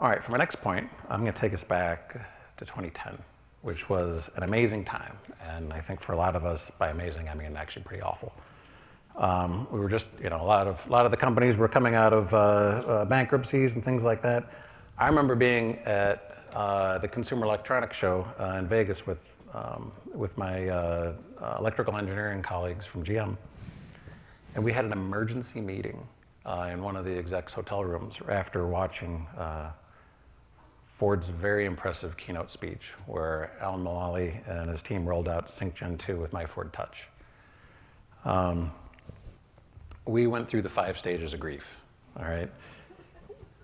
All right, for my next point, I'm going to take us back to 2010, which was an amazing time. And I think for a lot of us, by amazing, I mean actually pretty awful. We were just, a lot of the companies were coming out of bankruptcies and things like that. I remember being at the Consumer Electronics Show in Vegas with my electrical engineering colleagues from GM. And we had an emergency meeting in one of the execs' hotel rooms after watching Ford's very impressive keynote speech, where Alan Mulally and his team rolled out Sync Gen 2 with My Ford Touch. We went through the 5 stages of grief, all right?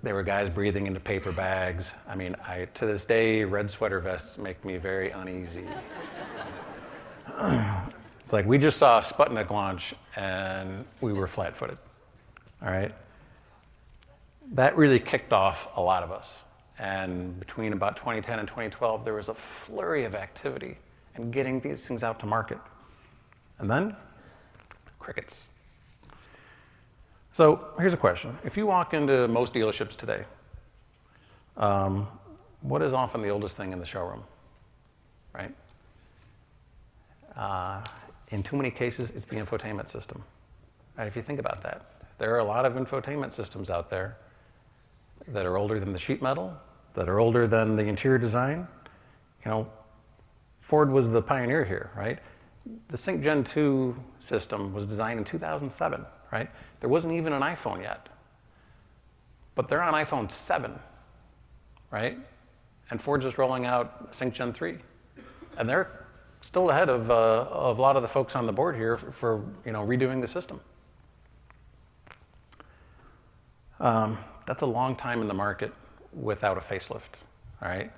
There were guys breathing into paper bags. I mean, to this day, red sweater vests make me very uneasy. It's like we just saw a Sputnik launch and we were flat-footed, all right? That really kicked off a lot of us. And between about 2010 and 2012, there was a flurry of activity in getting these things out to market. And then, crickets. So here's a question. If you walk into most dealerships today, what is often the oldest thing in the showroom, right? In too many cases, it's the infotainment system. Right? If you think about that, there are a lot of infotainment systems out there that are older than the sheet metal, that are older than the interior design. Ford was the pioneer here, right? The Sync Gen 2 system was designed in 2007, right? There wasn't even an iPhone yet. But they're on iPhone 7, right? And Ford's just rolling out Sync Gen 3. And they're still ahead of a lot of the folks on the board here for redoing the system. That's a long time in the market without a facelift, all right?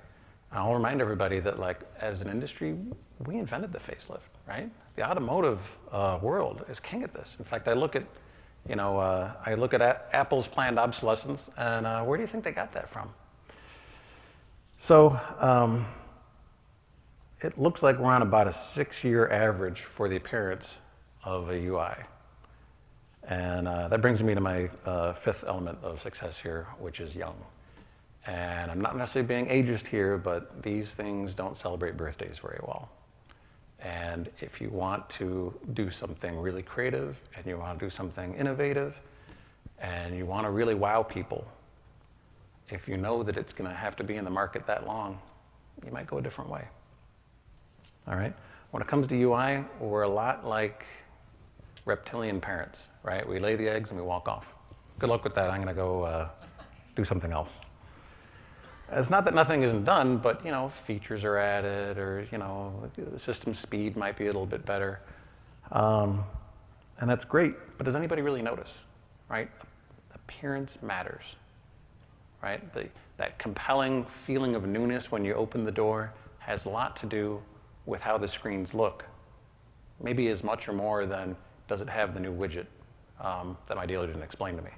I'll remind everybody that, as an industry, we invented the facelift, right? The automotive world is king at this. In fact, I look at, Apple's planned obsolescence, and where do you think they got that from? So it looks like we're on about a 6-year average for the appearance of a UI. And that brings me to my 5th element of success here, which is young. And I'm not necessarily being ageist here, but these things don't celebrate birthdays very well. And if you want to do something really creative, and you want to do something innovative, and you want to really wow people, if you know that it's going to have to be in the market that long, you might go a different way. All right? When it comes to UI, we're a lot like reptilian parents, right? We lay the eggs and we walk off. Good luck with that. I'm going to go do something else. It's not that nothing isn't done, but features are added, or the system speed might be a little bit better, and that's great. But does anybody really notice, right? Appearance matters, right? That compelling feeling of newness when you open the door has a lot to do with how the screens look. Maybe as much or more than does it have the new widget that my dealer didn't explain to me,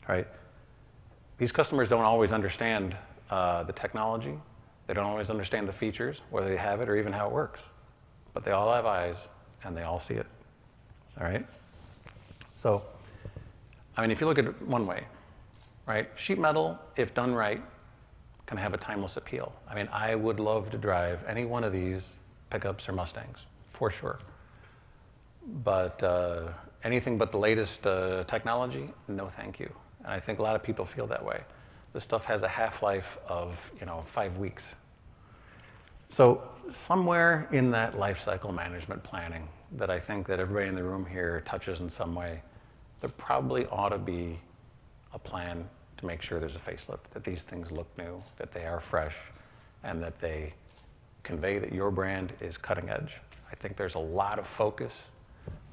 right? These customers don't always understand the technology. They don't always understand the features, whether they have it or even how it works. But they all have eyes, and they all see it, all right? So, if you look at it one way, right? Sheet metal, if done right, can have a timeless appeal. I would love to drive any one of these pickups or Mustangs, for sure. But anything but the latest technology, no thank you. And I think a lot of people feel that way. This stuff has a half-life of 5 weeks. So somewhere in that life cycle management planning that I think that everybody in the room here touches in some way, there probably ought to be a plan to make sure there's a facelift, that these things look new, that they are fresh, and that they convey that your brand is cutting edge. I think there's a lot of focus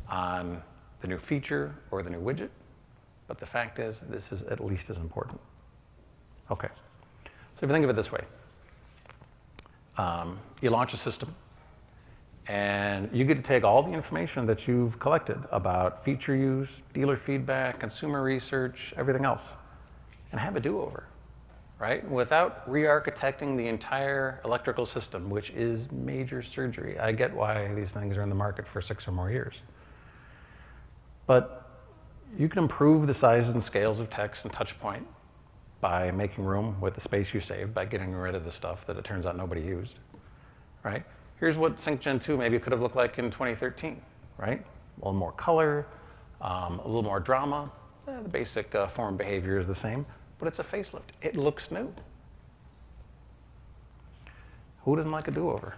on the new feature or the new widget, but the fact is this is at least as important. Okay, so if you think of it this way, you launch a system, and you get to take all the information that you've collected about feature use, dealer feedback, consumer research, everything else, and have a do-over, right? Without re-architecting the entire electrical system, which is major surgery. I get why these things are in the market for 6 or more years. But you can improve the sizes and scales of text and touch point, by making room with the space you saved, by getting rid of the stuff that it turns out nobody used, right? Here's what Sync Gen 2 maybe could have looked like in 2013, right? A little more color, a little more drama. The basic form behavior is the same, but it's a facelift. It looks new. Who doesn't like a do-over?